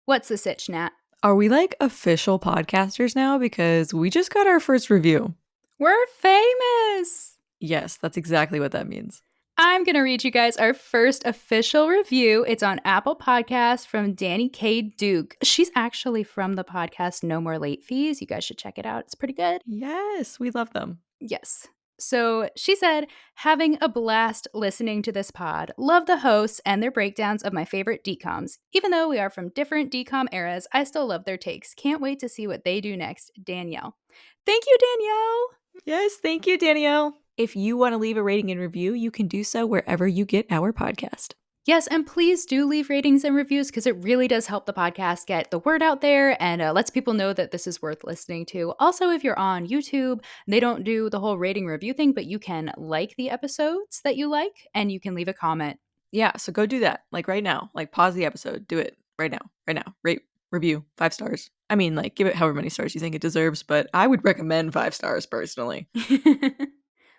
What's the sitch, Nat? Are we like official podcasters now? Because we just got our first review. We're famous! Yes, that's exactly what that means. I'm going to read you guys our first official review. It's on Apple Podcasts from Danny K. Duke. She's actually from the podcast No More Late Fees. You guys should check it out. It's pretty good. Yes, we love them. Yes. So she said, having a blast listening to this pod. Love the hosts and their breakdowns of my favorite DCOMs. Even though we are from different DCOM eras, I still love their takes. Can't wait to see what they do next. Danielle. Thank you, Danielle. Yes, thank you, Danielle. If you want to leave a rating and review, you can do so wherever you get our podcast. Yes, and please do leave ratings and reviews because it really does help the podcast get the word out there and lets people know that this is worth listening to. Also, if you're on YouTube, they don't do the whole rating review thing, but you can like the episodes that you like and you can leave a comment. Yeah, so go do that. Like right now. Like pause the episode. Do it right now. Right now. Rate, review, 5 stars. I mean, like give it however many stars you think it deserves, but I would recommend 5 stars personally.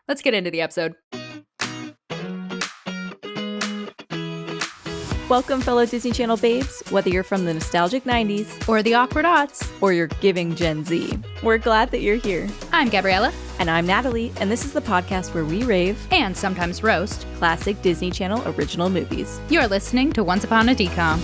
Let's get into the episode. Welcome, fellow Disney Channel babes, whether you're from the nostalgic 90s Or the awkward aughts. or you're giving Gen Z. We're glad that you're here. I'm Gabriella. And I'm Natalie, and this is the podcast where we rave And sometimes roast. classic Disney Channel original movies. You're listening to Once Upon a DCOM.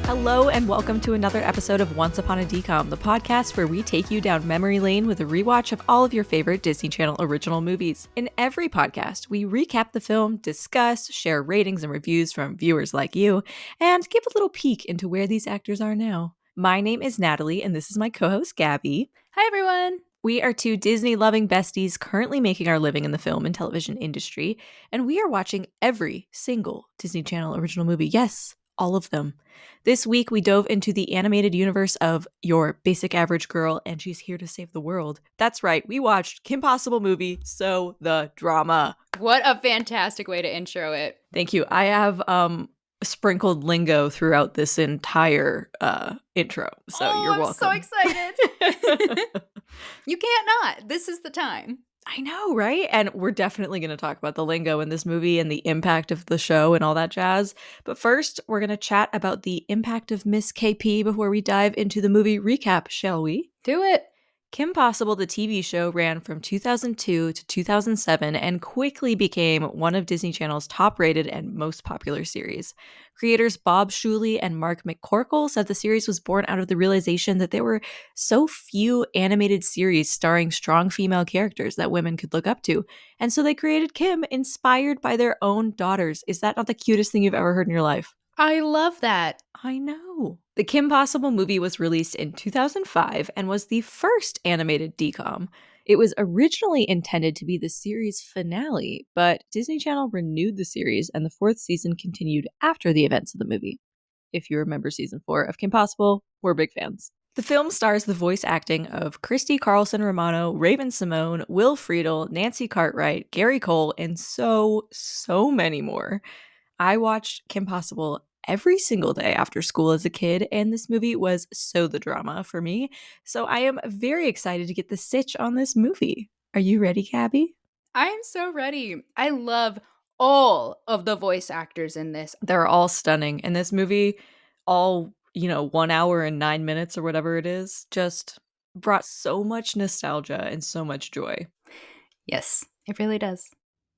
Hello, and welcome to another episode of Once Upon a DCOM, the podcast where we take you down memory lane with a rewatch of all of your favorite Disney Channel original movies. In every podcast, we recap the film, discuss, share ratings and reviews from viewers like you, and give a little peek into where these actors are now. My name is Natalie, and this is my co-host, Gabby. Hi, everyone. We are two Disney-loving besties currently making our living in the film and television industry, and we are watching every single Disney Channel original movie. Yes, all of them. This week, we dove into the animated universe of Your Basic Average Girl, and She's Here to Save the World. That's right, we watched Kim Possible movie, So the Drama. What a fantastic way to intro it. Thank you. I have sprinkled lingo throughout this entire intro, so you're welcome. I'm so excited. You can't not. This is the time. I know, right? And we're definitely going to talk about the lingo in this movie and the impact of the show and all that jazz. But first, we're going to chat about the impact of Miss KP before we dive into the movie recap, shall we? Do it. Kim Possible, the TV show, ran from 2002 to 2007 and quickly became one of Disney Channel's top-rated and most popular series. Creators Bob Shuley and Mark McCorkle said the series was born out of the realization that there were so few animated series starring strong female characters that women could look up to, and so they created Kim, inspired by their own daughters. Is that not the cutest thing you've ever heard in your life? I love that. I know. The Kim Possible movie was released in 2005 and was the first animated DCOM. It was originally intended to be the series finale, but Disney Channel renewed the series and the 4th season continued after the events of the movie. If you remember season 4 of Kim Possible, we're big fans. The film stars the voice acting of Christy Carlson Romano, Raven Simone, Will Friedle, Nancy Cartwright, Gary Cole, and so many more. I watched Kim Possible every single day after school as a kid, and this movie was so the drama for me. So I am very excited to get the sitch on this movie. Are you ready, Gabby? I am so ready. I love all of the voice actors in this. They're all stunning. And this movie, all, 1 hour and 9 minutes or whatever it is, just brought so much nostalgia and so much joy. Yes, it really does.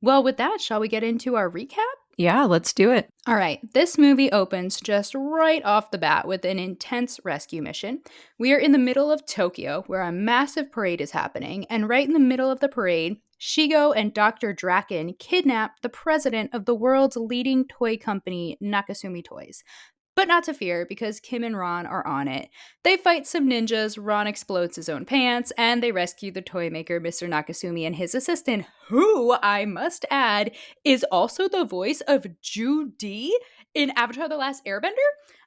Well, with that, shall we get into our recap? Yeah, let's do it. All right, this movie opens just right off the bat with an intense rescue mission. We are in the middle of Tokyo, where a massive parade is happening, and right in the middle of the parade, Shigo and Dr. Draken kidnap the president of the world's leading toy company, Nakasumi Toys. But not to fear, because Kim and Ron are on it. They fight some ninjas, Ron explodes his own pants, and they rescue the toy maker, Mr. Nakasumi, and his assistant, who, I must add, is also the voice of Judy in Avatar: The Last Airbender.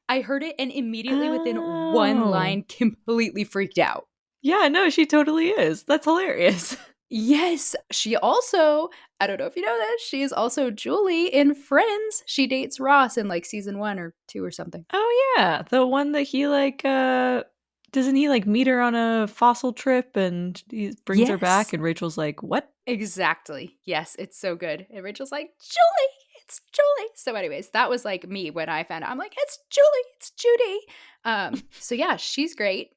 I heard it and immediately within one line completely freaked out. Yeah, no, she totally is. That's hilarious. Yes, she also, I don't know if you know this, she is also Julie in Friends. She dates Ross in like season 1 or 2 or something. Oh yeah, the one that he doesn't he meet her on a fossil trip and he brings her back and Rachel's like, what? Exactly. Yes, it's so good. And Rachel's like, Julie, it's Julie. So anyways, that was like me when I found out. I'm like, it's Julie, it's Judy. So yeah, she's great.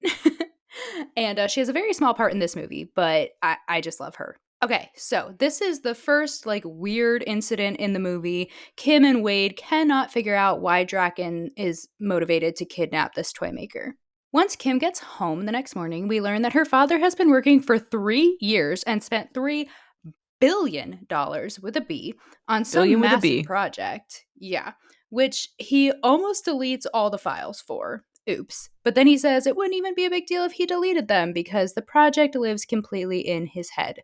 And she has a very small part in this movie, but I just love her. Okay, so this is the first like weird incident in the movie. Kim and Wade cannot figure out why Draken is motivated to kidnap this toy maker. Once Kim gets home the next morning, we learn that her father has been working for 3 years and spent $3 billion with a B on some Billion with a massive B. project. Yeah, which he almost deletes all the files for. Oops. But then he says it wouldn't even be a big deal if he deleted them because the project lives completely in his head.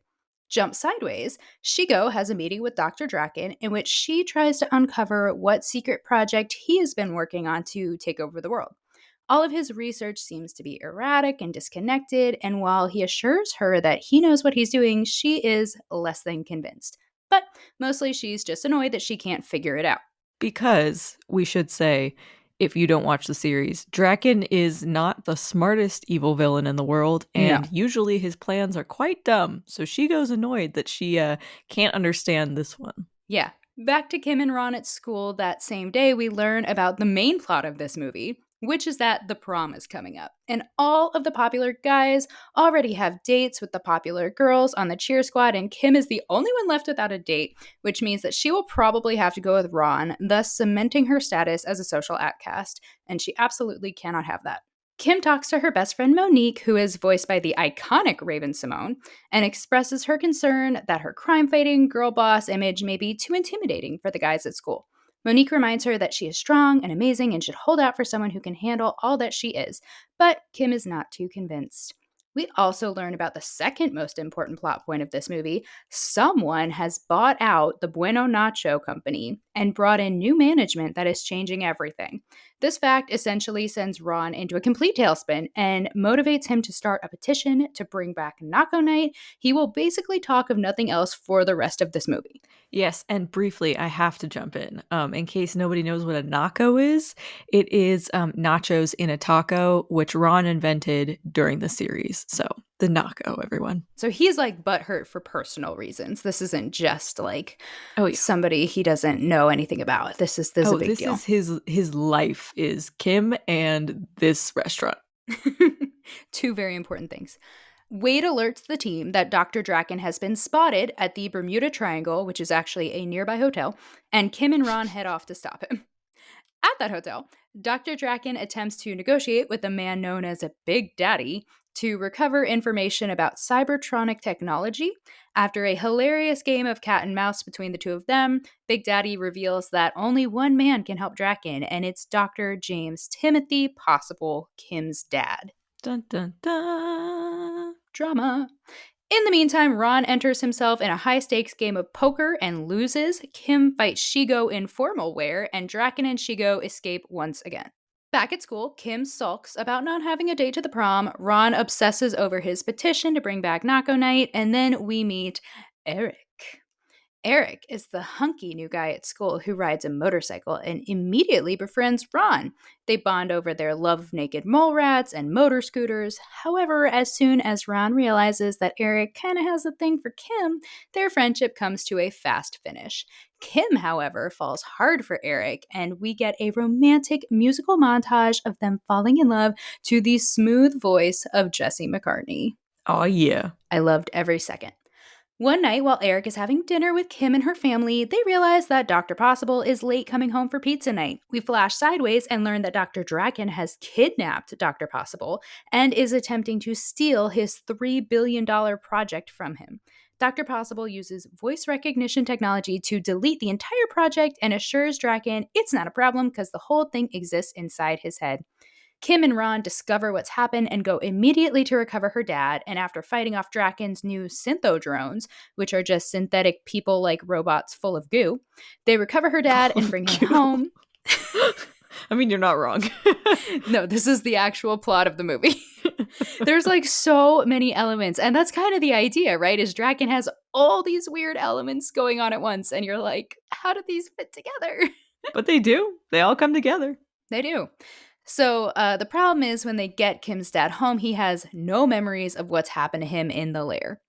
Jump sideways, Shigo has a meeting with Dr. Draken in which she tries to uncover what secret project he has been working on to take over the world. All of his research seems to be erratic and disconnected, and while he assures her that he knows what he's doing, she is less than convinced. But mostly she's just annoyed that she can't figure it out. Because we should say, if you don't watch the series, Draken is not the smartest evil villain in the world, No. and usually his plans are quite dumb. So she goes annoyed that she can't understand this one. Yeah. Back to Kim and Ron at school that same day, we learn about the main plot of this movie, which is that the prom is coming up. And all of the popular guys already have dates with the popular girls on the cheer squad, and Kim is the only one left without a date, which means that she will probably have to go with Ron, thus cementing her status as a social outcast, and she absolutely cannot have that. Kim talks to her best friend Monique, who is voiced by the iconic Raven Simone, and expresses her concern that her crime fighting girl boss image may be too intimidating for the guys at school. Monique reminds her that she is strong and amazing and should hold out for someone who can handle all that she is, but Kim is not too convinced. We also learn about the second most important plot point of this movie. Someone has bought out the Bueno Nacho company and brought in new management that is changing everything. This fact essentially sends Ron into a complete tailspin and motivates him to start a petition to bring back Naco Night. He will basically talk of nothing else for the rest of this movie. Yes, and briefly, I have to jump in case nobody knows what a naco is. It is nachos in a taco, which Ron invented during the series. So the naco, everyone. So he's like butthurt for personal reasons. This isn't just like Oh yeah. somebody he doesn't know anything about. This is a big deal. This is his life is Kim and this restaurant. Two very important things. Wade alerts the team that Dr. Draken has been spotted at the Bermuda Triangle, which is actually a nearby hotel, and Kim and Ron head off to stop him. At that hotel, Dr. Draken attempts to negotiate with a man known as a Big Daddy to recover information about cybertronic technology. After a hilarious game of cat and mouse between the two of them, Big Daddy reveals that only one man can help Draken, and it's Dr. James Timothy Possible, Kim's dad. Dun dun dun. Drama. In the meantime, Ron enters himself in a high-stakes game of poker and loses. Kim fights Shigo in formal wear, and Draken and Shigo escape once again. Back at school, Kim sulks about not having a date to the prom. Ron obsesses over his petition to bring back Naco Night, and then we meet Eric. Eric is the hunky new guy at school who rides a motorcycle and immediately befriends Ron. They bond over their love of naked mole rats and motor scooters. However, as soon as Ron realizes that Eric kind of has a thing for Kim, their friendship comes to a fast finish. Kim, however, falls hard for Eric, and we get a romantic musical montage of them falling in love to the smooth voice of Jesse McCartney. Oh yeah. I loved every second. One night, while Eric is having dinner with Kim and her family, they realize that Dr. Possible is late coming home for pizza night. We flash sideways and learn that Dr. Draken has kidnapped Dr. Possible and is attempting to steal his $3 billion project from him. Dr. Possible uses voice recognition technology to delete the entire project and assures Draken it's not a problem because the whole thing exists inside his head. Kim and Ron discover what's happened and go immediately to recover her dad, and after fighting off Draken's new syntho drones, which are just synthetic people like robots full of goo, they recover her dad and bring him home. I mean, you're not wrong. No, this is the actual plot of the movie. There's like so many elements, and that's kind of the idea, right? Is Draken has all these weird elements going on at once, and you're like, how do these fit together? But they do. They all come together. They do. So the problem is when they get Kim's dad home, he has no memories of what's happened to him in the lair.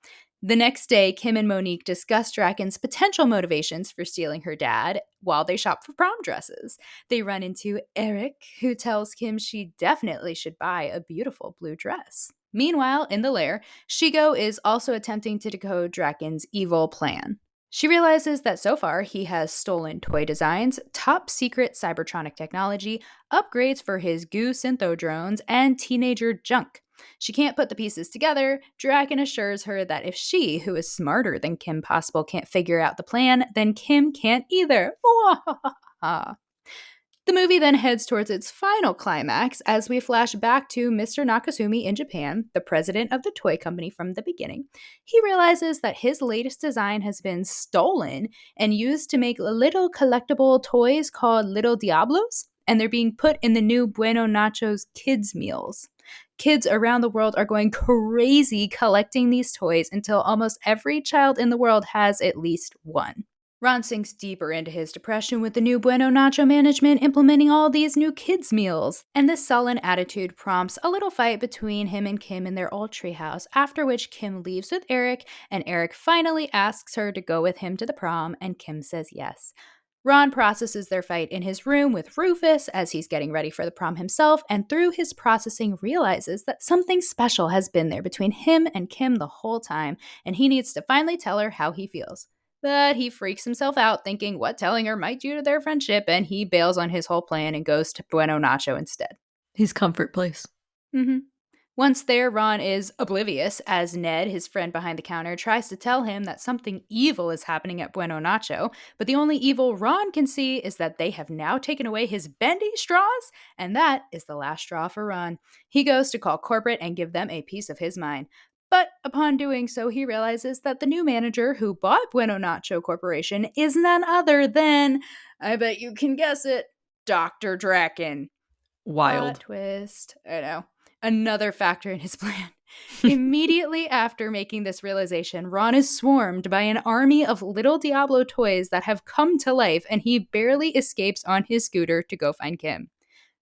The next day, Kim and Monique discuss Draken's potential motivations for stealing her dad while they shop for prom dresses. They run into Eric, who tells Kim she definitely should buy a beautiful blue dress. Meanwhile, in the lair, Shigo is also attempting to decode Draken's evil plan. She realizes that so far he has stolen toy designs, top secret cybertronic technology, upgrades for his goo syntho drones, and teenager junk. She can't put the pieces together. Draken assures her that if she, who is smarter than Kim Possible, can't figure out the plan, then Kim can't either. The movie then heads towards its final climax as we flash back to Mr. Nakasumi in Japan, the president of the toy company from the beginning. He realizes that his latest design has been stolen and used to make little collectible toys called Little Diablos, and they're being put in the new Bueno Nachos kids' meals. Kids around the world are going crazy collecting these toys until almost every child in the world has at least one. Ron sinks deeper into his depression with the new Bueno Nacho management implementing all these new kids' meals, and this sullen attitude prompts a little fight between him and Kim in their old treehouse, after which Kim leaves with Eric, and Eric finally asks her to go with him to the prom, and Kim says yes. Ron processes their fight in his room with Rufus as he's getting ready for the prom himself, and through his processing realizes that something special has been there between him and Kim the whole time, and he needs to finally tell her how he feels. But he freaks himself out thinking what telling her might do to their friendship, and he bails on his whole plan and goes to Bueno Nacho instead. His comfort place. Once there, Ron is oblivious as Ned, his friend behind the counter, tries to tell him that something evil is happening at Bueno Nacho, but the only evil Ron can see is that they have now taken away his bendy straws, and that is the last straw for Ron. He goes to call corporate and give them a piece of his mind. But upon doing so, he realizes that the new manager who bought Bueno Nacho Corporation is none other than, I bet you can guess it, Dr. Draken. Wild. Plot twist. I know. Another factor in his plan. Immediately after making this realization, Ron is swarmed by an army of little Diablo toys that have come to life, and he barely escapes on his scooter to go find Kim.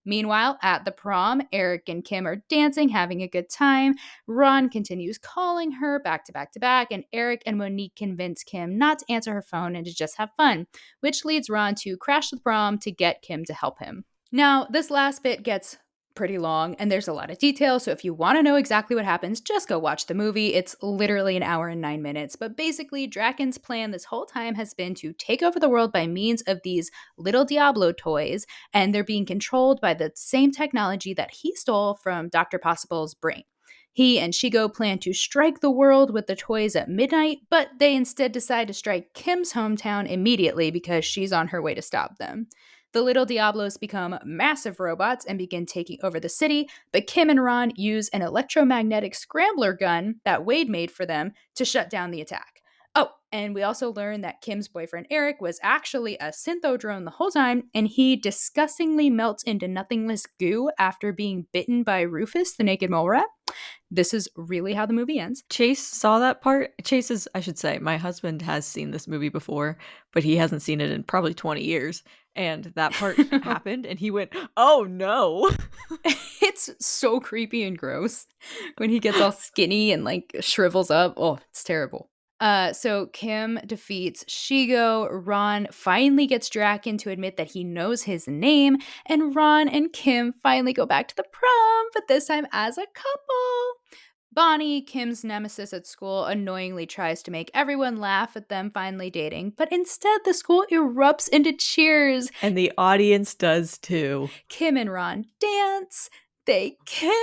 Meanwhile, at the prom, Eric and Kim are dancing, having a good time. Ron continues calling her back to back to back, and Eric and Monique convince Kim not to answer her phone and to just have fun, which leads Ron to crash the prom to get Kim to help him. Now, this last bit gets pretty long and there's a lot of detail, so if you want to know exactly what happens, just go watch the movie. It's literally an hour and 9 minutes, but basically Draken's plan this whole time has been to take over the world by means of these little Diablo toys, and they're being controlled by the same technology that he stole from Dr. Possible's brain. He and Shigo plan to strike the world with the toys at midnight, but they instead decide to strike Kim's hometown immediately because she's on her way to stop them. The little Diablos become massive robots and begin taking over the city, but Kim and Ron use an electromagnetic scrambler gun that Wade made for them to shut down the attack. Oh, and we also learn that Kim's boyfriend Eric was actually a syntho drone the whole time, and he disgustingly melts into nothingness goo after being bitten by Rufus, the naked mole rat. This is really how the movie ends. Chase saw that part. Chase is, I should say, my husband has seen this movie before, but he hasn't seen it in probably 20 years. And that part happened, and he went, oh no. It's so creepy and gross when he gets all skinny and like shrivels up. Oh, it's terrible. So Kim defeats Shigo. Ron finally gets Draken to admit that he knows his name, and Ron and Kim finally go back to the prom, but this time as a couple. Bonnie, Kim's nemesis at school, annoyingly tries to make everyone laugh at them finally dating, but instead the school erupts into cheers. And the audience does too. Kim and Ron dance, they kiss.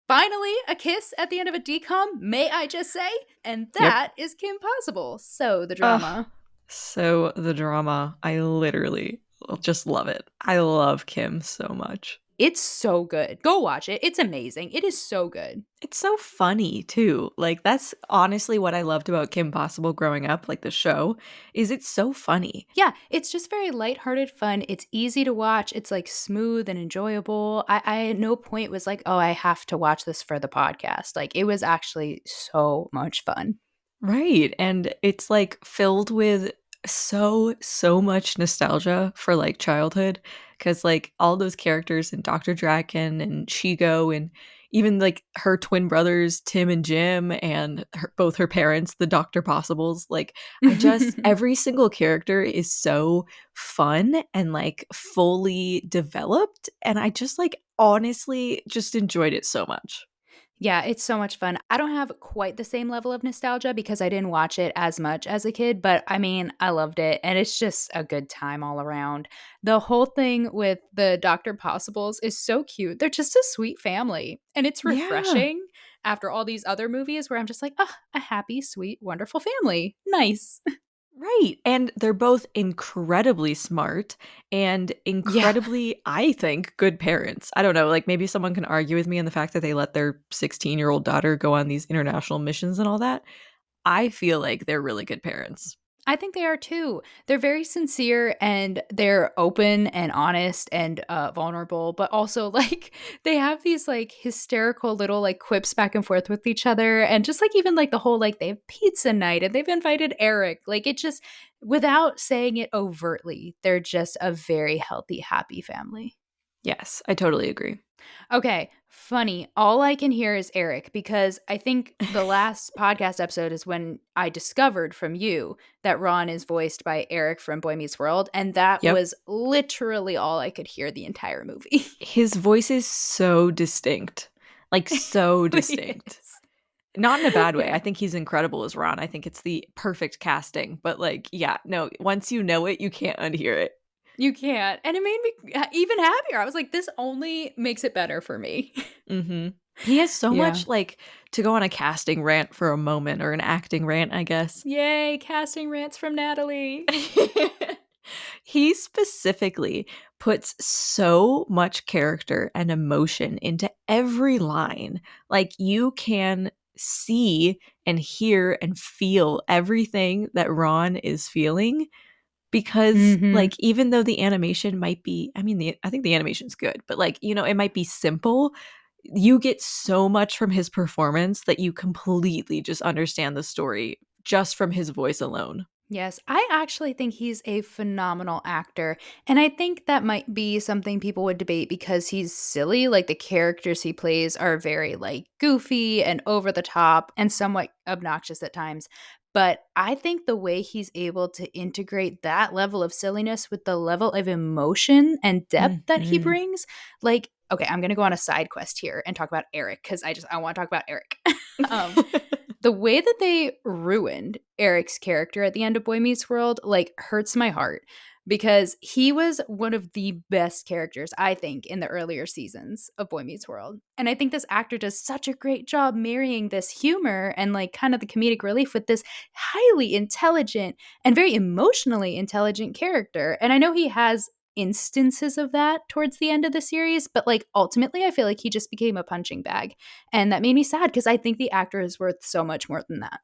Finally, a kiss at the end of a DCOM, may I just say? And that is Kim Possible. So the drama. I literally just love it. I love Kim so much. It's so good. Go watch it. It's amazing. It is so good. It's so funny too. Like, that's honestly what I loved about Kim Possible growing up, like the show, is it's so funny. Yeah, it's just very lighthearted fun. It's easy to watch. It's like smooth and enjoyable. I at no point was like, oh, I have to watch this for the podcast. Like, it was actually so much fun. Right. And it's like filled with so much nostalgia for like childhood, because like all those characters and Dr. Draken and Shigo and even like her twin brothers, Tim and Jim, and both her parents, the Dr. Possibles. Like, I just, every single character is so fun and like fully developed. And I just like honestly just enjoyed it so much. Yeah, it's so much fun. I don't have quite the same level of nostalgia because I didn't watch it as much as a kid, but I mean, I loved it and it's just a good time all around. The whole thing with the Dr. Possibles is so cute. They're just a sweet family and it's Yeah. refreshing after all these other movies where I'm just like, oh, a happy, sweet, wonderful family. Nice. Right. And they're both incredibly smart and Yeah. incredibly, I think, good parents. I don't know, like maybe someone can argue with me on the fact that they let their 16-year-old daughter go on these international missions and all that. I feel like they're really good parents. I think they are too. They're very sincere and they're open and honest and vulnerable, but also like they have these like hysterical little like quips back and forth with each other. And just like even like the whole like they have pizza night and they've invited Eric. Like it just, without saying it overtly, they're just a very healthy, happy family. Yes, I totally agree. Okay, funny. All I can hear is Eric because I think the last podcast episode is when I discovered from you that Ron is voiced by Eric from Boy Meets World, and that Yep. was literally all I could hear the entire movie. His voice is so distinct. Like so Really distinct. is. Not in a bad way. Yeah, I think he's incredible as Ron. I think it's the perfect casting. But like, yeah, no, once you know it, you can't unhear it. you can't. And it made me even happier. I was like, this only makes it better for me. Mhm. He has so Yeah. much, like, to go on a casting rant for a moment or an acting rant, I guess. Yay, casting rants from Natalie. He specifically puts so much character and emotion into every line. Like, you can see and hear and feel everything that Ron is feeling because, Mm-hmm. like, even though the animation might be I mean, I think the animation's good, but, like, it might be simple, you get so much from his performance that you completely just understand the story just from his voice alone. Yes, I actually think he's a phenomenal actor. And I think that might be something people would debate because he's silly. Like the characters he plays are very like goofy and over the top and somewhat obnoxious at times. But I think the way he's able to integrate that level of silliness with the level of emotion and depth that he Mhm. brings, like, okay, I'm going to go on a side quest here and talk about Eric because I want to talk about Eric. um, the way that they ruined Eric's character at the end of Boy Meets World like hurts my heart because he was one of the best characters I think in the earlier seasons of Boy Meets World. And I think this actor does such a great job marrying this humor and like kind of the comedic relief with this highly intelligent and very emotionally intelligent character. And I know he has instances of that towards the end of the series, but like ultimately I feel like he just became a punching bag. And that made me sad because I think the actor is worth so much more than that.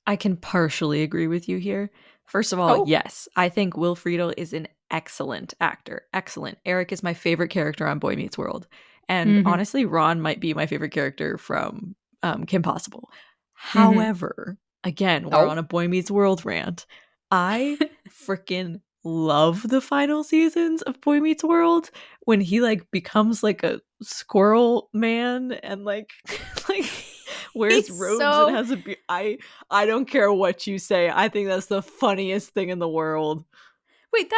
I can partially agree with you here. First of all, Oh. yes, I think Will Friedle is an excellent actor. Excellent. Eric is my favorite character on Boy Meets World. And Mhm. honestly, Ron might be my favorite character from Kim Possible. Mhm. However, again, we're Oh. on a Boy Meets World rant. I freaking love the final seasons of Boy Meets World when he like becomes like a squirrel man and like like wears He's robes and so has a I don't care what you say. I think that's the funniest thing in the world. Wait,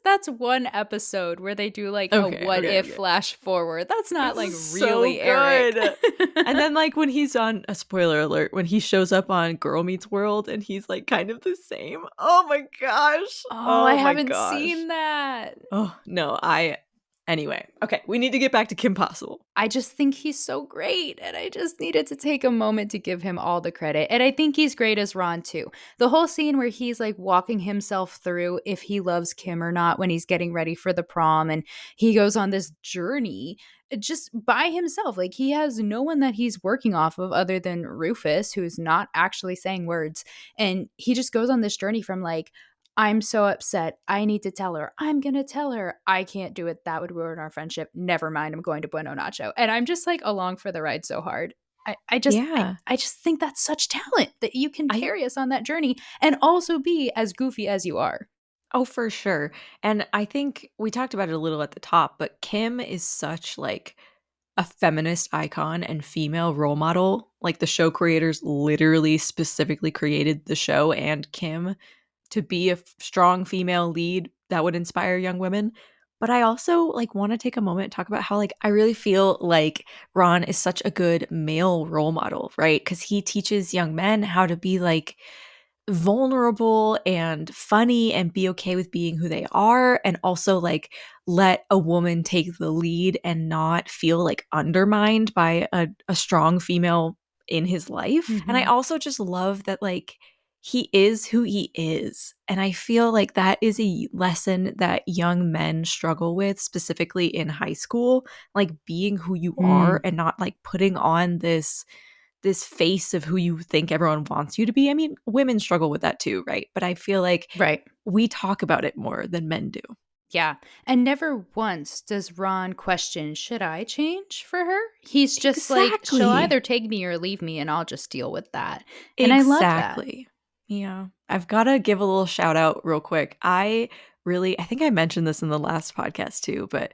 that's one episode where they do like a Okay, what okay, if okay. flash forward. That's not This like is so really Eric. good. And then like when he's on a spoiler alert, when he shows up on Girl Meets World and he's like kind of the same. Oh my gosh. Oh, I Oh my haven't gosh. seen that. Oh no, I anyway. Okay, we need to get back to Kim Possible. I just think he's so great, and I just needed to take a moment to give him all the credit. And I think he's great as Ron too. The whole scene where he's like walking himself through if he loves Kim or not when he's getting ready for the prom, and he goes on this journey just by himself. Like he has no one that he's working off of other than Rufus, who's not actually saying words. And he just goes on this journey from like, I'm so upset. I need to tell her. I'm going to tell her. I can't do it. That would ruin our friendship. Never mind. I'm going to Bueno Nacho. And I'm just like along for the ride so hard. Yeah. I just think that's such talent that you can I carry us on that journey and also be as goofy as you are. Oh, for sure. And I think we talked about it a little at the top, but Kim is such like a feminist icon and female role model. Like the show creators literally specifically created the show and Kim to be a strong female lead that would inspire young women. But I also like want to take a moment and talk about how like I really feel like Ron is such a good male role model, right? Cuz he teaches young men how to be like vulnerable and funny and be okay with being who they are, and also like let a woman take the lead and not feel like undermined by a strong female in his life. And I Hmm. also just love that like he is who he is, and I feel like that is a lesson that young men struggle with, specifically in high school, like being who you are Mm, and not like putting on this face of who you think everyone wants you to be. I mean, women struggle with that too, right? But I feel like right. we talk about it more than men do. Yeah. And never once does Ron question, should I change for her? He's just like, she'll Exactly. either take me or leave me, and I'll just deal with that. And I love that. Exactly. Yeah. I've got to give a little shout out real quick. I think I mentioned this in the last podcast too, but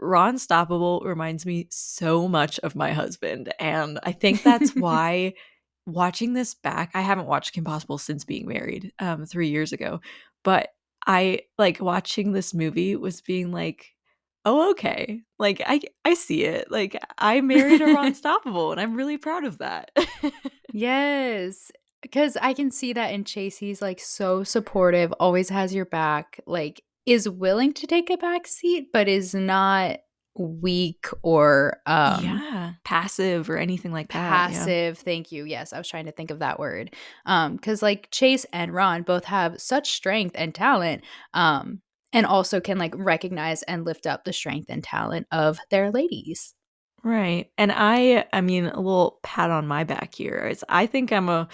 Ron Stoppable reminds me so much of my husband. And I think that's why watching this back, I haven't watched Kim Possible since being married 3 years ago, but I like watching this movie was being like, oh, okay. Like I see it. Like I married a Ron Stoppable and I'm really proud of that. Yes. Because I can see that in Chase. He's like so supportive, always has your back, like is willing to take a back seat, but is not weak or Yeah, passive or anything like that, yeah. passive. Thank you. Yes, I was trying to think of that word. Cuz like Chase and Ron both have such strength and talent, and also can like recognize and lift up the strength and talent of their ladies. Right, and I mean, a little pat on my back here is I think I'm a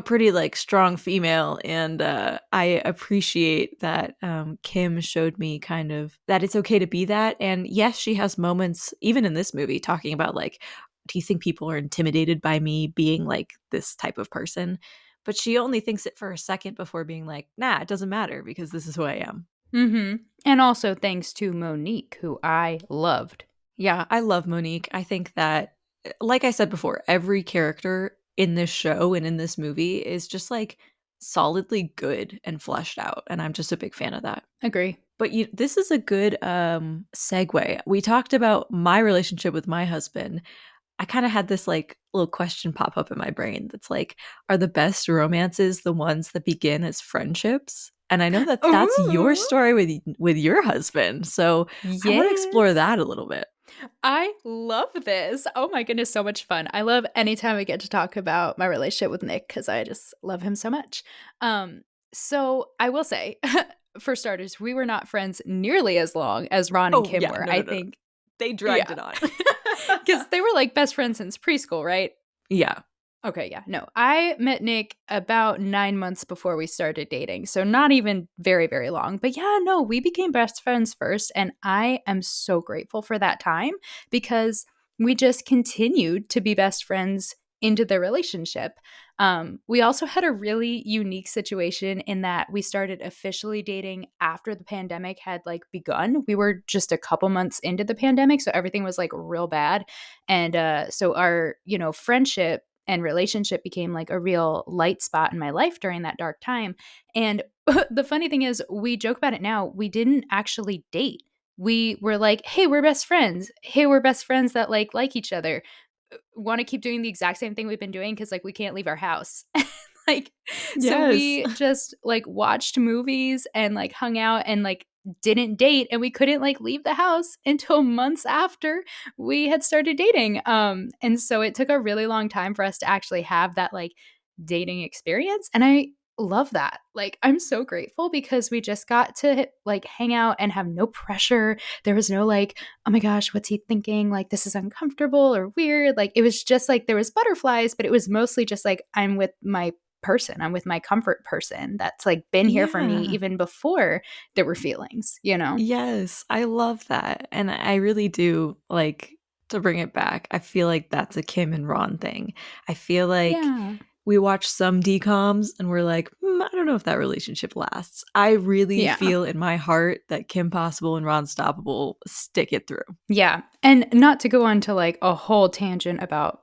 pretty, like, strong female, and, I appreciate that, Kim showed me kind of that it's okay to be that, and yes, she has moments, even in this movie, talking about, like, "Do you think people are intimidated by me being, like, this type of person?" But she only thinks it for a second before being like, "Nah, it doesn't matter because this is who I am." Mhm. And also thanks to Monique, who I loved. Yeah, I love Monique. I think that, like I said before, every character in this show and in this movie is just like solidly good and fleshed out. And I'm just a big fan of that. Agree. But this is a good segue. We talked about my relationship with my husband. I kind of had this like little question pop up in my brain that's like, are the best romances the ones that begin as friendships? And I know that that's your Ooh. story with your husband. So I want to explore Yes. that a little bit. I love this. Oh my goodness, so much fun. I love anytime I get to talk about my relationship with Nick because I just love him so much. Um, so I will say, for starters, we were not friends nearly as long as Ron and Oh, Kim yeah. were. No, I no, no, no. think, They dragged yeah, it on. because they were like best friends since preschool, right? Yeah. Okay, yeah. No, I met Nick about 9 months before we started dating. So not even very, very long. But yeah, no, we became best friends first. And I am so grateful for that time because we just continued to be best friends into the relationship. We also had a really unique situation in that we started officially dating after the pandemic had like begun. We were just a couple months into the pandemic, so everything was like real bad. And so our, friendship and relationship became like a real light spot in my life during that dark time. And the funny thing is, we joke about it now. We didn't actually date. We were like, "Hey, we're best friends. Hey, we're best friends that like each other. Want to keep doing the exact same thing we've been doing because like we can't leave our house." Like, so Yes. we just like watched movies and like hung out and like didn't date, and we couldn't like leave the house until months after we had started dating. And so it took a really long time for us to actually have that like dating experience, and I love that. Like, I'm so grateful because we just got to like hang out and have no pressure. There was no like, oh my gosh, what's he thinking, like this is uncomfortable or weird. Like, it was just like there was butterflies, but it was mostly just like I'm with my person, I'm with my comfort person that's like been here for me Yeah. even before there were feelings. Yes. I love that. And I really do like to bring it back. I feel like that's a Kim and Ron thing. I feel like Yeah. we watch some DCOMs and we're like, I don't know if that relationship lasts. I really Yeah. feel in my heart that Kim Possible and Ron Stoppable stick it through. Yeah. And not to go on to like a whole tangent about,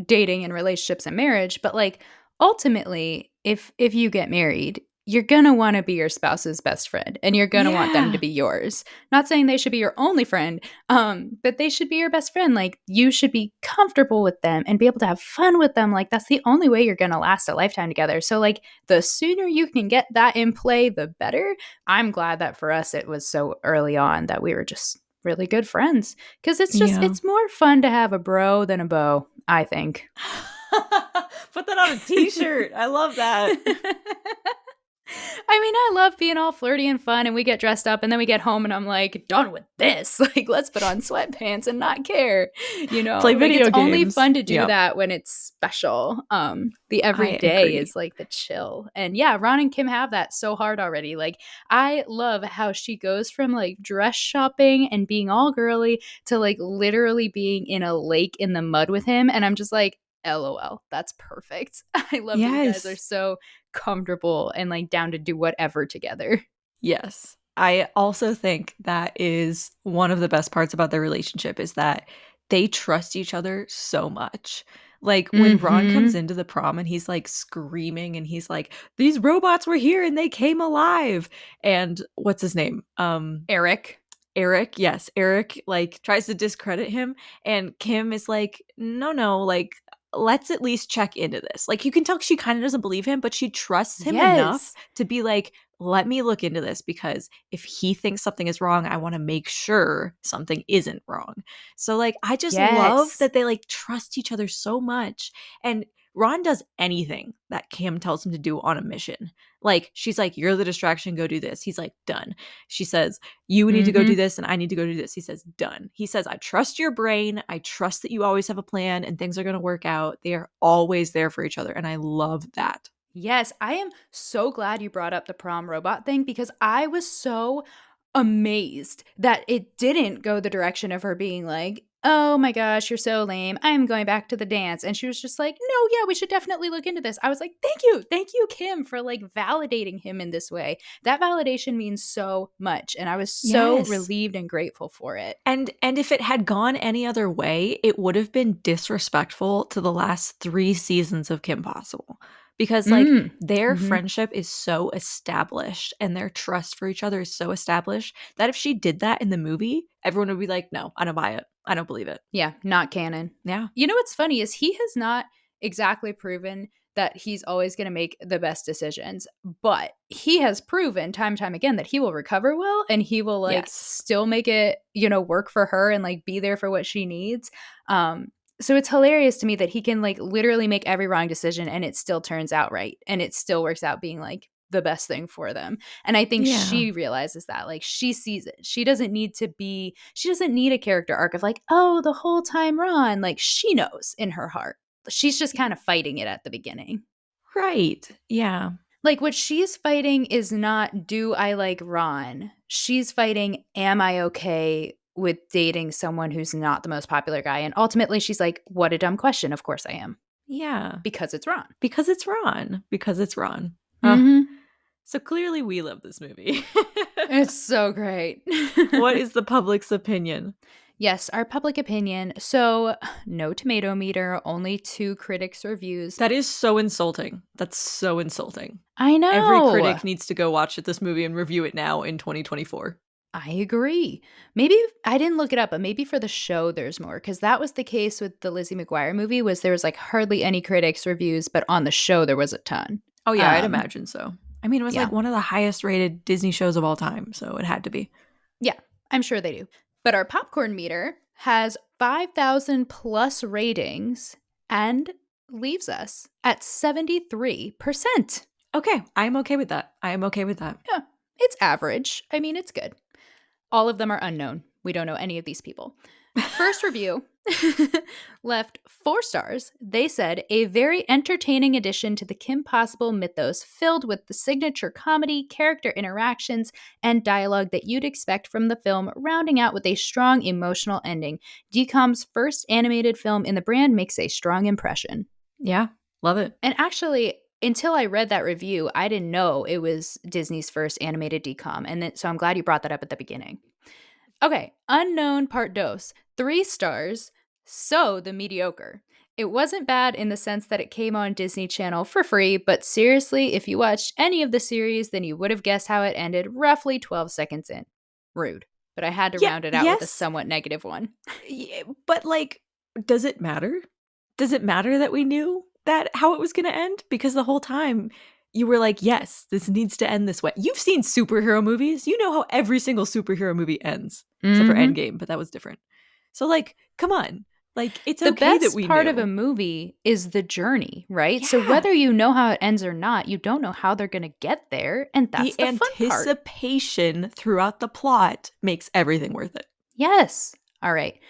dating and relationships and marriage, but like ultimately, if you get married, you're going to want to be your spouse's best friend and you're going to want them to Yeah. be yours. Not saying they should be your only friend, but they should be your best friend. Like you should be comfortable with them and be able to have fun with them. Like that's the only way you're going to last a lifetime together. So like the sooner you can get that in play, the better. I'm glad that for us it was so early on that we were just really good friends because Yeah. it's more fun to have a bro than a beau, I think. Put that on a t-shirt. I love that. I mean, I love being all flirty and fun and we get dressed up and then we get home and I'm like, done with this. Like, let's put on sweatpants and not care. Play Like video it's only games. fun to do Yep. that when it's special. The I everyday agree. is like the chill. And yeah, Ron and Kim have that so hard already. Like I love how she goes from like dress shopping and being all girly to like literally being in a lake in the mud with him. And I'm just like, LOL, that's perfect. I love that you guys are Yes. so comfortable and like down to do whatever together. Yes. I also think that is one of the best parts about their relationship is that they trust each other so much. Like when Ron comes Mm-hmm. into the prom and he's like screaming and he's like, these robots were here and they came alive. And what's his name? Eric. Eric, yes, Eric like tries to discredit him and Kim is like, "No, like let's at least check into this." Like you can tell she kind of doesn't believe him, but she trusts him enough Yes. to be like, "Let me look into this because if he thinks something is wrong, I want to make sure something isn't wrong." So like I just love Yes. that they like trust each other so much and Ron does anything that Kim tells him to do on a mission. Like she's like, "You're the distraction, go do this." He's like, "Done." She says, "You need to go Mm-hmm. do this and I need to go do this." He says, "Done." He says, "I trust your brain. I trust that you always have a plan and things are going to work out." They are always there for each other. And I love that. Yes, I am so glad you brought up the prom robot thing because I was so amazed that it didn't go the direction of her being like, oh my gosh, you're so lame. I'm going back to the dance. And she was just like, no, yeah, we should definitely look into this. I was like, thank you. Thank you, Kim, for like validating him in this way. That validation means so much. And I was so Yes. relieved and grateful for it. And if it had gone any other way, it would have been disrespectful to the last 3 seasons of Kim Possible. Because like Mm. their Hmm. friendship is so established and their trust for each other is so established that if she did that in the movie, everyone would be like, "No, I don't buy it. I don't believe it." Yeah, not canon. Yeah. You know what's funny is he has not exactly proven that he's always going to make the best decisions, but he has proven time and time again that he will recover well and he will like Yes. still make it, work for her and like be there for what she needs. So it's hilarious to me that he can like literally make every wrong decision and it still turns out right and it still works out being like the best thing for them. And I think Yeah. she realizes that like she sees it. She doesn't need a character arc of like, oh, the whole time Ron, like she knows in her heart. She's just kind of fighting it at the beginning. Right. Yeah. Like what she's fighting is not do I like Ron? She's fighting am I okay with dating someone who's not the most popular guy? And ultimately she's like, what a dumb question. Of course I am. Yeah. Because it's Ron. Because it's Ron. Because it's Ron. Mm-hmm. So clearly we love this movie. It's so great. What is the public's opinion? Yes, our public opinion. So, no tomato meter, only 2 critics' reviews. That is so insulting. That's so insulting. I know. Every critic needs to go watch this movie and review it now in 2024. I agree. Maybe I didn't look it up, but maybe for the show there's more because that was the case with the Lizzie McGuire movie. Was there was like hardly any critics' reviews, but on the show there was a ton. Oh yeah, I'd imagine so. I mean, it was Yeah, like one of the highest rated Disney shows of all time, so it had to be. yeah, I'm sure they do. But our popcorn meter has 5,000 plus ratings and leaves us at 73%. Okay, I'm okay with that. I am okay with that. Yeah, it's average. I mean, it's good. All of them are unknown. We don't know any of these people. First review left 4 stars. They said, a very entertaining addition to the Kim Possible mythos filled with the signature comedy, character interactions, and dialogue that you'd expect from the film, rounding out with a strong emotional ending. DCOM's first animated film in the brand makes a strong impression. Yeah. Love it. And actually, until I read that review, I didn't know it was Disney's first animated DCOM. And then, so I'm glad you brought that up at the beginning. Okay, Unknown Part Dos, 3 stars. So the mediocre. It wasn't bad in the sense that it came on Disney Channel for free, but seriously, if you watched any of the series, then you would have guessed how it ended roughly 12 seconds in. Rude. But I had to Yeah, round it out with a yes. somewhat negative one. Yeah, but like, does it matter? Does it matter that we knew that how it was going to end? Because the whole time you were like, yes, this needs to end this way. You've seen superhero movies. You know how every single superhero movie ends, except for Mm-hmm. Endgame, but that was different. So, like, come on. Like, it's The okay that best we part of a knew. movie is the journey, right? So Yeah. whether you know how it ends or not, you don't know how they're going to get there. And that's The the fun part. anticipation throughout the plot makes everything worth it. Yes. All right.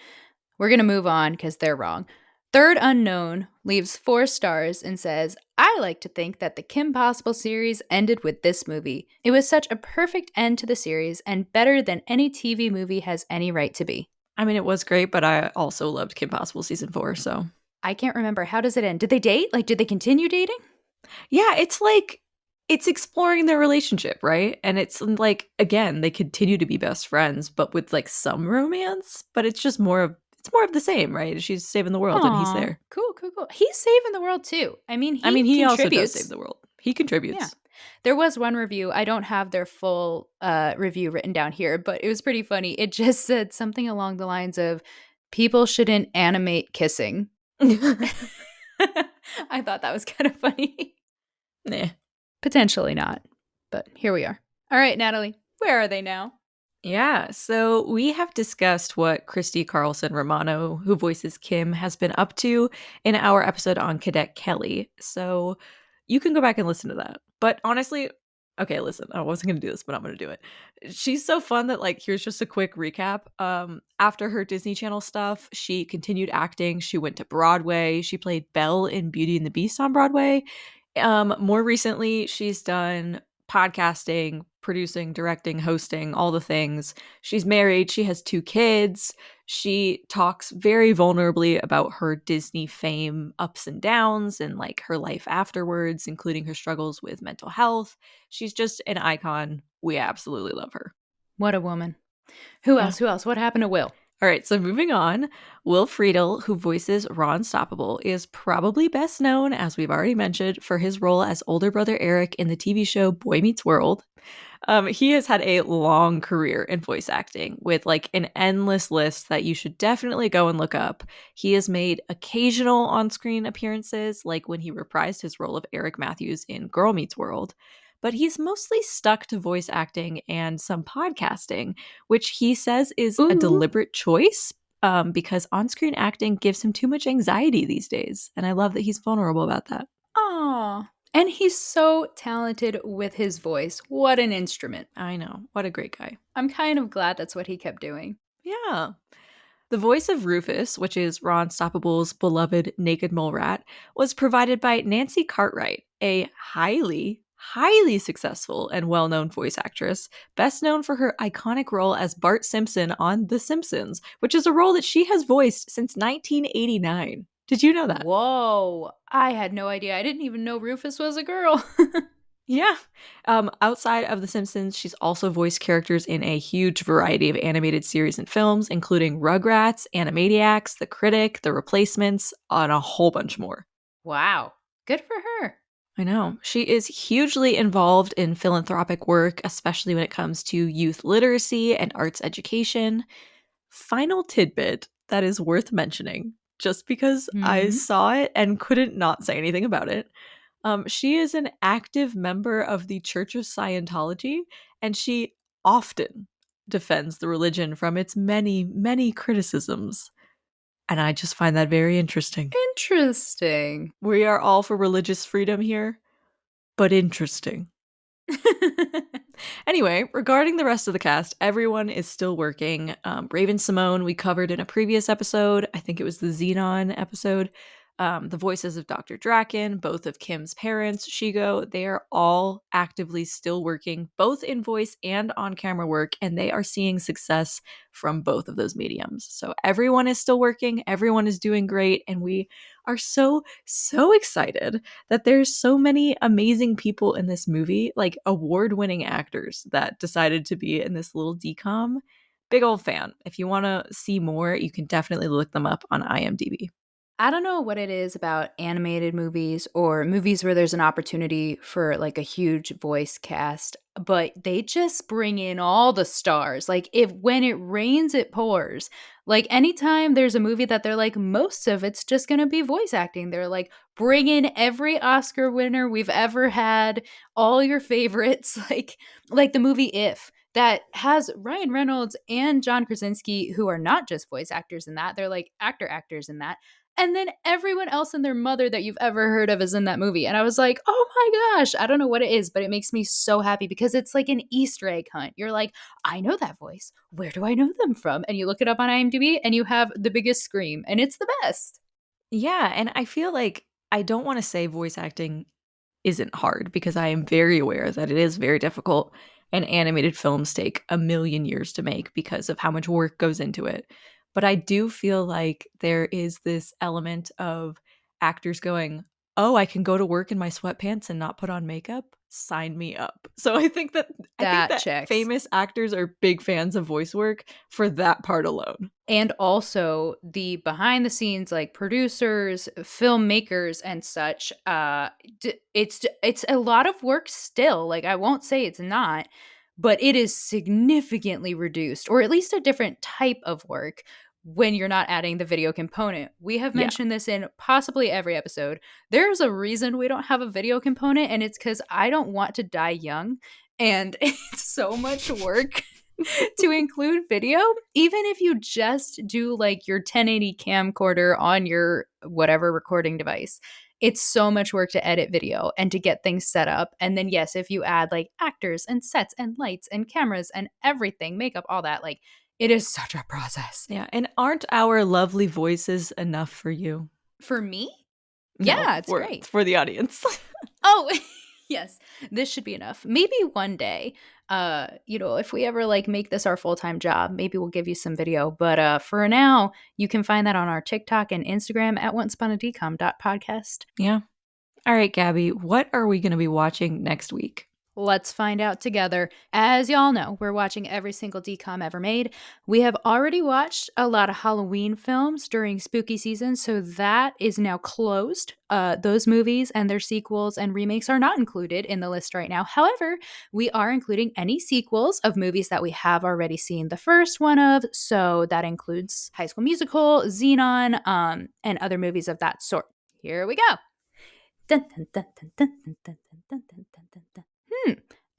We're going to move on because they're wrong. Third Unknown leaves 4 stars and says, I like to think that the Kim Possible series ended with this movie. It was such a perfect end to the series and better than any TV movie has any right to be. I mean, it was great, but I also loved Kim Possible season 4, so. I can't remember. How does it end? Did they date? Like, did they continue dating? Yeah, it's like it's exploring their relationship, right? And it's like again, they continue to be best friends, but with like some romance, but it's more of the same, right? She's saving the world and he's Aw, there. cool, cool, cool. He's saving the world too. I mean, I he mean, he also does save contributes. the world. He Yeah. contributes. There was one review. I don't have their full review written down here, but it was pretty funny. It just said something along the lines of people shouldn't animate kissing. I thought that was kind of funny. Nah. Potentially not, but here we are. All right, Natalie, where are they now? Yeah, so we have discussed what Christy Carlson Romano, who voices Kim, has been up to in our episode on Cadet Kelly. So you can go back and listen to that. But honestly, okay, listen, I wasn't going to do this, but I'm going to do it. She's so fun that like here's just a quick recap. After her Disney Channel stuff, she continued acting. She went to Broadway. She played Belle in Beauty and the Beast on Broadway. More recently, she's done podcasting, producing, directing, hosting, all the things. She's married, she has 2 kids. She talks very vulnerably about her Disney fame ups and downs and like her life afterwards, including her struggles with mental health. She's just an icon. We absolutely love her. What a woman. Who Yeah. else? Who else? What happened to Will? All right, so moving on, Will Friedle, who voices Ron Stoppable, is probably best known, as we've already mentioned, for his role as older brother Eric in the TV show Boy Meets World. He has had a long career in voice acting with like an endless list that you should definitely go and look up. He has made occasional on screen appearances, like when he reprised his role of Eric Matthews in Girl Meets World. But he's mostly stuck to voice acting and some podcasting, which he says is a Ooh. deliberate choice because on screen acting gives him too much anxiety these days. And I love that he's vulnerable about that. Aw. And he's so talented with his voice. What an instrument. I know. What a great guy. I'm kind of glad that's what he kept doing. Yeah. The voice of Rufus, which is Ron Stoppable's beloved naked mole rat, was provided by Nancy Cartwright, a highly successful and well known voice actress, best known for her iconic role as Bart Simpson on The Simpsons, which is a role that she has voiced since 1989. Did you know that? Whoa. I had no idea. I didn't even know Rufus was a girl. Yeah. Outside of The Simpsons, she's also voiced characters in a huge variety of animated series and films, including Rugrats, Animaniacs, The Critic, The Replacements, and a whole bunch more. Wow. Good for her. I know. She is hugely involved in philanthropic work, especially when it comes to youth literacy and arts education. Final tidbit that is worth mentioning, just because I Mhm. saw it and couldn't not say anything about it. She is an active member of the Church of Scientology, and she often defends the religion from its many criticisms. And I just find that very interesting. Interesting. We are all for religious freedom here, but interesting. Anyway, regarding the rest of the cast, everyone is still working. Raven Simone, we covered in a previous episode. I think it was the Xenon episode. The voices of Dr. Draken, both of Kim's parents, Shigo, they are all actively still working, both in voice and on camera work, and they are seeing success from both of those mediums. So everyone is still working, everyone is doing great, and we are so excited that there's so many amazing people in this movie, like award-winning actors that decided to be in this little DCOM. Big old fan. If you want to see more, you can definitely look them up on IMDb. I don't know what it is about animated movies or movies where there's an opportunity for like a huge voice cast, but they just bring in all the stars. Like if when it rains, it pours. Like anytime there's a movie that they're like, most of it's just going to be voice acting. They're like, bring in every Oscar winner we've ever had, all your favorites, like the movie If that has Ryan Reynolds and John Krasinski, who are not just voice actors in that, they're like actors in that. And then everyone else and their mother that you've ever heard of is in that movie. And I was like, oh my gosh, I don't know what it is, but it makes me so happy because it's like an Easter egg hunt. You're like, I know that voice. Where do I know them from? And you look it up on IMDb and you have the biggest scream, and it's the best. Yeah, and I feel like I don't want to say voice acting isn't hard because I am very aware that it is very difficult and animated films take a million years to make because of how much work goes into it. But I do feel like there is this element of actors going, oh, I can go to work in my sweatpants and not put on makeup. Sign me up. So I think that checks. famous actors are big fans of voice work for that part alone. And also the behind the scenes, like producers, filmmakers, and such. It's a lot of work still. Like I won't say it's not, but it is significantly reduced, or at least a different type of work when you're not adding the video component. We have Yeah. mentioned this in possibly every episode. There's a reason we don't have a video component, and it's because I don't want to die young, and it's so much work to include video, even if you just do like your 1080 camcorder on your whatever recording device. It's so much work to edit video and to get things set up. And then, yes, if you add like actors and sets and lights and cameras and everything, makeup, all that, like it is such a process. Yeah. And aren't our lovely voices enough for you? For me? No, Yeah, it's great. For the audience. Oh, yes, this should be enough. Maybe one day, if we ever like make this our full-time job, maybe we'll give you some video. But for now, you can find that on our TikTok and Instagram at onceuponadecom.podcast. Yeah. All right, Gabby, what are we going to be watching next week? Let's find out together. As y'all know, we're watching every single DCOM ever made. We have already watched a lot of Halloween films during spooky season, so that is now closed. Those movies and their sequels and remakes are not included in the list right now. However, we are including any sequels of movies that we have already seen the first one of, so that includes High School Musical, Xenon, and other movies of that sort. Here we go. Dun, dun, dun, dun, dun, dun, dun, dun, dun, dun, dun, dun.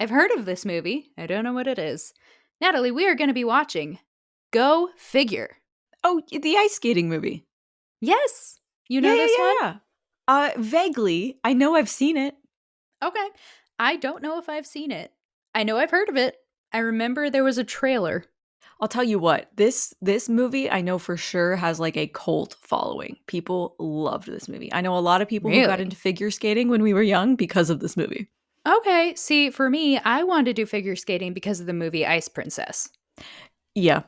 I've heard of this movie. I don't know what it is. Natalie, we are going to be watching Go Figure. Oh, the ice skating movie. Yes. You know this one? Yeah. Vaguely. I know I've seen it. Okay. I don't know if I've seen it. I know I've heard of it. I remember there was a trailer. I'll tell you what, this movie I know for sure has like a cult following. People loved this movie. I know a lot of people who got into figure skating when we were young because of this movie. Okay, see, for me, I wanted to do figure skating because of the movie Ice Princess. Yeah.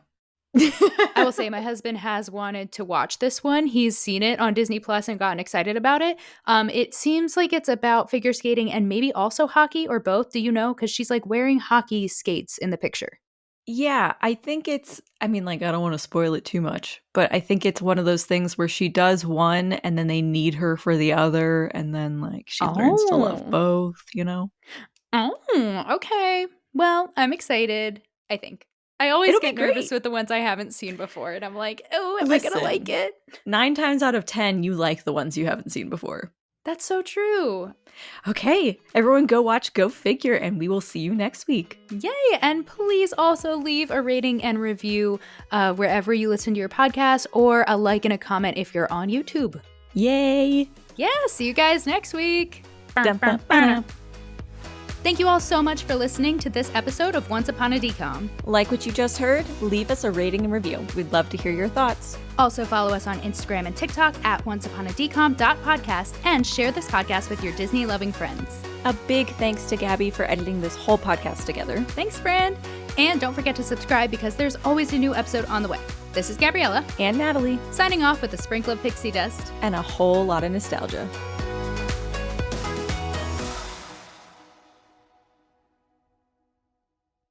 I will say my husband has wanted to watch this one. He's seen it on Disney Plus and gotten excited about it. It seems like it's about figure skating and maybe also hockey or both. Do you know? Because she's like wearing hockey skates in the picture. Yeah, I think I don't want to spoil it too much, but I think it's one of those things where she does one and then they need her for the other, and then like she learns to love both, you know? Oh, okay. Well, I'm excited, I think. I always get nervous with the ones I haven't seen before, and I'm like, oh, am I going to like it? 9 times out of 10, you like the ones you haven't seen before. That's so true. Okay, everyone go watch Go Figure, and we will see you next week. Yay! And please also leave a rating and review wherever you listen to your podcast, or a like and a comment if you're on YouTube. Yay! Yeah, see you guys next week. Dun, dun, dun. Thank you all so much for listening to this episode of Once Upon a DCOM. Like what you just heard? Leave us a rating and review. We'd love to hear your thoughts. Also follow us on Instagram and TikTok at onceuponadcom.podcast and share this podcast with your Disney-loving friends. A big thanks to Gabby for editing this whole podcast together. Thanks, friend. And don't forget to subscribe because there's always a new episode on the way. This is Gabriella And Natalie. signing off with a sprinkle of pixie dust And a whole lot of nostalgia.